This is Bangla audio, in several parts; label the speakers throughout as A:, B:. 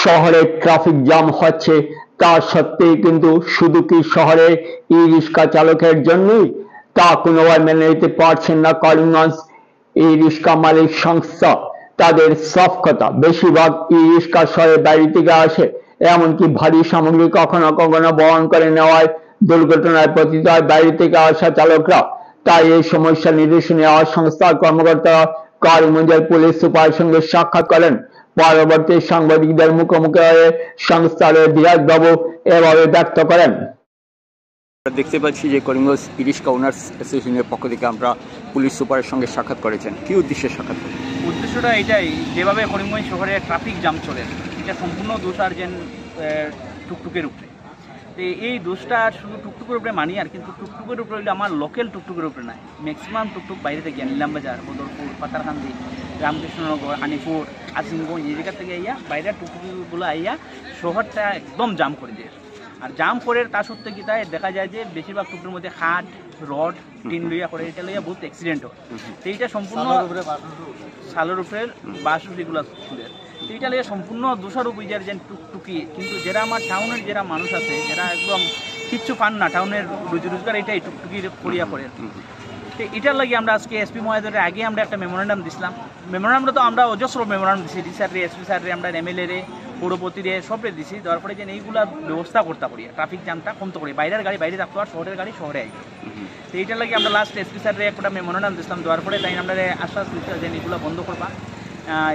A: শহরে ট্রাফিক জ্যাম হচ্ছে, তা সত্ত্বেও কিন্তু শুধু কি শহরে ই রিক্সা চালকের জন্যই, তা কোনোভাবে মেনে নিতে পারছেন না করিমগঞ্জ ই রিক্সা মালিক সংস্থা। তাদের সব কথা, বেশিরভাগ ই রিক্সা শহরের বাইরে থেকে আসে, এমনকি ভারী সামগ্রী কখনো কখনো বহন করে নেওয়ায় দুর্ঘটনায় পতিত হয় বাইরে থেকে আসা চালকরা। তাই এই সমস্যা নিরসনে সংস্থার কর্মকর্তারা করিমগঞ্জের পুলিশ সুপারের সঙ্গে সাক্ষাৎ করেন। পরবর্তী সাংবাদিকদের মুখোমুখি হয়ে সংস্থার ধীরাজ বাবু এভাবে ব্যক্ত করেন।
B: দেখতে পাচ্ছি যে করিমগঞ্জ ই রিক্সা ওনার্স অ্যাসোসিয়েশনের পক্ষ থেকে আমরা পুলিশ সুপারের সঙ্গে সাক্ষাৎ করেছেন। কি উদ্দেশ্যে সাক্ষাৎ করেন?
C: উদ্দেশ্যটা এটাই, যেভাবে করিমগঞ্জ শহরে ট্রাফিক জ্যাম চলে, এটা সম্পূর্ণ দোষ আর যেন টুকটুকের উপরে। তো এই দোষটা শুধু টুকটুকের উপরে মানি, আর কিন্তু টুকটুকের উপরে হইলে আমার লোকাল টুকটুকের উপরে নাই, ম্যাক্সিমাম টুকটুক বাইরে থেকে নিলামবাজার, বদরপুর, পাতারকান্দি, রামকৃষ্ণনগর, আনিপুর, আসিমগঞ্জ এই জায়গা থেকে আইয়া বাইরের টুকটুকগুলো আইয়া শহরটা একদম জাম করে দিয়ে। আর জাম করে তা সত্ত্বে কি তাই দেখা যায় যে বেশিরভাগ টুকটুকের মধ্যে খাট, রড, টিন লইয়া করে, এটা লইয়া বহুত অ্যাক্সিডেন্ট হয়। তো এইটা সম্পূর্ণ সালের উপরে বাস এগুলো ফুলের, তো এটা লইয়া সম্পূর্ণ দোষারোপ হয়ে যায় যে টুকটুকি। কিন্তু যারা আমার টাউনের যারা মানুষ আছে, যারা একদম কিচ্ছু পান না, টাউনের রুজি রোজগার এটাই টুকটুকির করিয়া করে। তো এটার লাগে আমরা আজকে এসপি মহোদয়ের আগে আমরা একটা মেমোরেন্ডাম দিছিলাম। মেমোরেন্ডামটা তো আমরা অজস্র মেমোরেন্ডাম দিছি, ডি স্যার রে, এসপি স্যার রে, আমরা এমএলএ রে, পৌরপতিরে সবরে দিছি। দেওয়ার পরে যে এইগুলা ব্যবস্থা করতে পারি, ট্রাফিক জ্যামটা কমতে পারি, বাইরের গাড়ি বাইরে রাখতে আর শহরের গাড়ি শহরে আসবে। তো এইটার লাগে আমরা লাস্ট এসপি স্যার রে একটা মেমোরেন্ডাম দিছিলাম। দেওয়ার পরে তাই আমরা আশ্বাস দিচ্ছি যে এইগুলো বন্ধ করবা।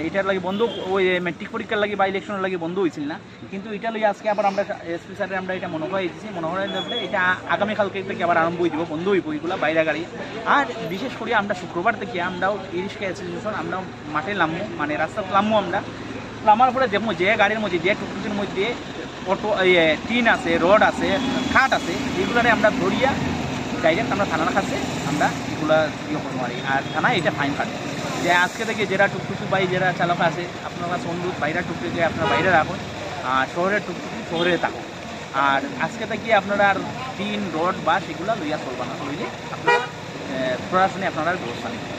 C: এটার লাগে বন্ধ, ওই মেট্রিক পরীক্ষার লাগে বা ইলেকশনের লাগে বন্ধ হয়েছিল না, কিন্তু এটা লই আজকে আবার আমরা এসপি স্যারের আমরা এটা মনে হয় দিচ্ছি, মনে হয় এটা আগামীকালকে থেকে আবার আরম্ভ হয়ে যাব, বন্ধ হইব এইগুলো বাইরে গাড়ি। আর বিশেষ করে আমরা শুক্রবার থেকে আমরাও ই রিক্সা অ্যাসোসিয়েশন আমরাও মাঠে নামবো, মানে রাস্তা নামবো। আমরা নামার পরে দেখবো যে গাড়ির মধ্যে, যে টুকটুকের মধ্যে অটো টিন আছে, রড আছে, খাট আছে, এইগুলারে আমরা ধরিয়া ডাইরেক্ট আমরা থানার কাছে আমরা এগুলা ইয়ে করবো আর থানায় এটা ফাইন কাটে। যে আজকে থেকে যারা টুকটুকি বাই যারা চালক আছে, আপনার কাছে অনুরোধ বাইরে টুকটুকি আপনারা বাইরে রাখুন, আর শহরের টুকটুকি শহরে থাকুন। আর আজকে থেকে আপনারা আর টিন, রড বা সেগুলো লইয়া চলবা না, লইলে আপনারা প্রশাসনে আপনারা ব্যবস্থা নেবেন।